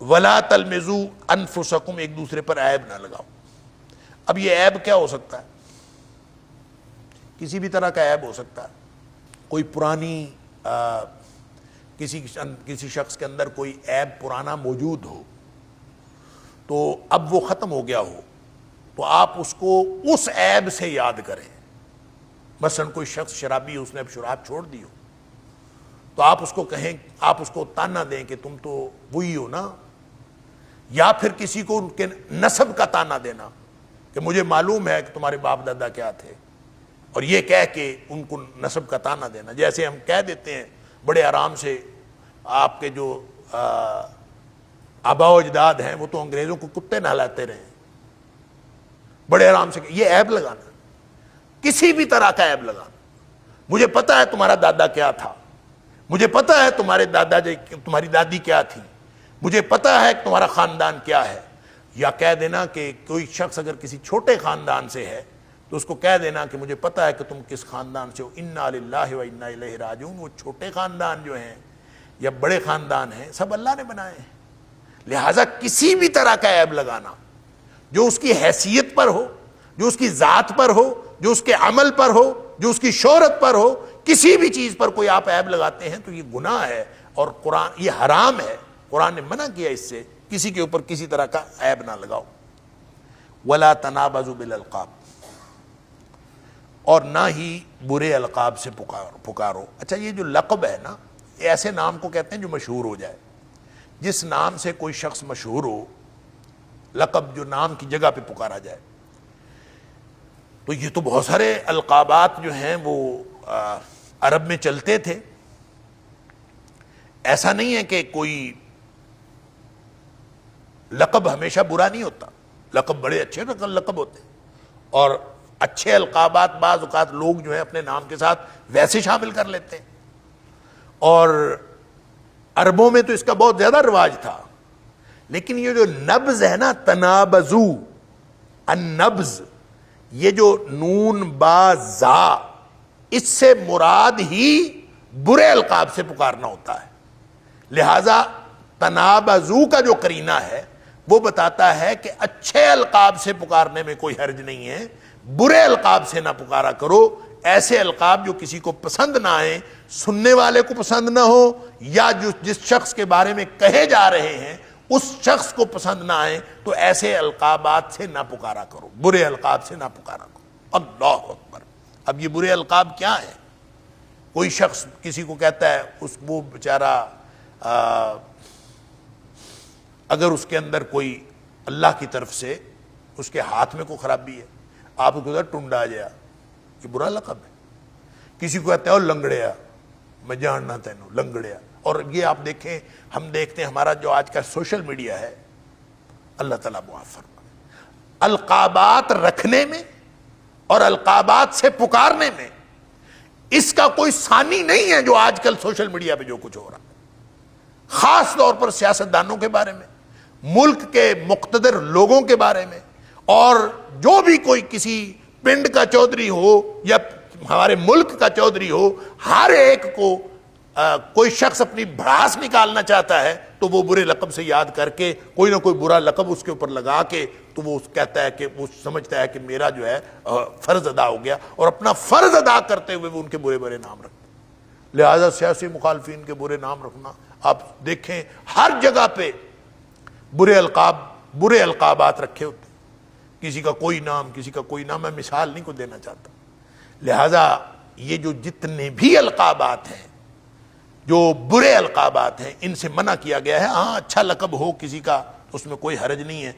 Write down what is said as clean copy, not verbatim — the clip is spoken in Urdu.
ولا تلمزوا انفسکم، ایک دوسرے پر عیب نہ لگاؤ۔ اب یہ عیب کیا ہو سکتا ہے؟ کسی بھی طرح کا عیب ہو سکتا ہے۔ کوئی پرانی کسی شخص کے اندر کوئی عیب پرانا موجود ہو تو اب وہ ختم ہو گیا ہو تو آپ اس کو اس عیب سے یاد کریں۔ مثلا کوئی شخص شرابی، اس نے اب شراب چھوڑ دی ہو تو آپ اس کو کہیں، آپ اس کو تانا دیں کہ تم تو وہی ہو نا، یا پھر کسی کو ان کے نسب کا تانا دینا کہ مجھے معلوم ہے کہ تمہارے باپ دادا کیا تھے، اور یہ کہہ کے ان کو نسب کا تانا دینا۔ جیسے ہم کہہ دیتے ہیں بڑے آرام سے، آپ کے جو آباء و اجداد ہیں وہ تو انگریزوں کو کتے نہلاتے رہے، بڑے آرام سے، یہ عیب لگانا، کسی بھی طرح کا عیب لگانا۔ مجھے پتا ہے تمہارا دادا کیا تھا، مجھے پتا ہے تمہارے دادا تمہاری دادی کیا تھی، مجھے پتا ہے کہ تمہارا خاندان کیا ہے۔ یا کہہ دینا کہ کوئی شخص اگر کسی چھوٹے خاندان سے ہے تو اس کو کہہ دینا کہ مجھے پتا ہے کہ تم کس خاندان سے ہو، انا للہ و انا الیہ راجعون۔ وہ چھوٹے خاندان جو ہیں یا بڑے خاندان ہیں سب اللہ نے بنائے ہیں، لہٰذا کسی بھی طرح کا عیب لگانا جو اس کی حیثیت پر ہو، جو اس کی ذات پر ہو، جو اس کے عمل پر ہو، جو اس کی شہرت پر ہو، کسی بھی چیز پر کوئی آپ عیب لگاتے ہیں تو یہ گناہ ہے، اور قرآن یہ حرام ہے، قرآن نے منع کیا اس سے، کسی کے اوپر کسی طرح کا عیب نہ لگاؤ۔ ولا تنابزوا بالالقاب، اور نہ ہی برے القاب سے پکارو۔ اچھا، یہ جو لقب ہے نا، ایسے نام کو کہتے ہیں جو مشہور ہو جائے۔ جس نام سے کوئی شخص مشہور ہو، لقب جو نام کی جگہ پہ پکارا جائے، تو یہ تو بہت سارے القابات جو ہیں وہ عرب میں چلتے تھے۔ ایسا نہیں ہے کہ کوئی لقب ہمیشہ برا نہیں ہوتا، لقب بڑے اچھے لقب ہوتے ہیں، اور اچھے القابات بعض اوقات لوگ جو ہیں اپنے نام کے ساتھ ویسے شامل کر لیتے ہیں، اور عربوں میں تو اس کا بہت زیادہ رواج تھا۔ لیکن یہ جو نبض ہے نا، تنابزو، النبض، یہ جو نون با زا، اس سے مراد ہی برے القاب سے پکارنا ہوتا ہے۔ لہذا تنابزو کا جو قرینہ ہے وہ بتاتا ہے کہ اچھے القاب سے پکارنے میں کوئی حرج نہیں ہے، برے القاب سے نہ پکارا کرو۔ ایسے القاب جو کسی کو پسند نہ آئیں، سننے والے کو پسند نہ ہو، یا جس شخص کے بارے میں کہے جا رہے ہیں اس شخص کو پسند نہ آئیں، تو ایسے القابات سے نہ پکارا کرو، برے القاب سے نہ پکارا کرو۔ اللہ اکبر! اب یہ برے القاب کیا ہیں؟ کوئی شخص کسی کو کہتا ہے، وہ بیچارہ اگر اس کے اندر کوئی اللہ کی طرف سے اس کے ہاتھ میں کوئی خرابی ہے، آپ کو کہتا ہے ٹنڈا جیا، یہ برا لقب ہے۔ کسی کو کہتے ہیں اور لنگڑیا، میں جاننا تینوں لنگڑیا۔ اور یہ آپ دیکھیں، ہم دیکھتے ہیں ہمارا جو آج کا سوشل میڈیا ہے، اللہ تعالیٰ معاف فرمائے، القابات رکھنے میں اور القابات سے پکارنے میں اس کا کوئی ثانی نہیں ہے جو آج کل سوشل میڈیا پہ جو کچھ ہو رہا ہے، خاص طور پر سیاستدانوں کے بارے میں، ملک کے مقتدر لوگوں کے بارے میں، اور جو بھی کوئی کسی پنڈ کا چودھری ہو یا ہمارے ملک کا چودھری ہو، ہر ایک کو کوئی شخص اپنی بھڑاس نکالنا چاہتا ہے تو وہ برے لقب سے یاد کر کے کوئی نہ کوئی برا لقب اس کے اوپر لگا کے تو وہ کہتا ہے کہ وہ سمجھتا ہے کہ میرا جو ہے فرض ادا ہو گیا، اور اپنا فرض ادا کرتے ہوئے وہ ان کے برے برے نام رکھتے ہیں۔ لہذا سیاسی مخالفین کے برے نام رکھنا، آپ دیکھیں ہر جگہ پہ برے القابات رکھے ہوتے ہیں، کسی کا کوئی نام، کسی کا کوئی نام، میں مثال نہیں کو دینا چاہتا۔ لہذا یہ جو جتنے بھی القابات ہیں، جو برے القابات ہیں، ان سے منع کیا گیا ہے۔ ہاں، اچھا لقب ہو کسی کا اس میں کوئی حرج نہیں ہے،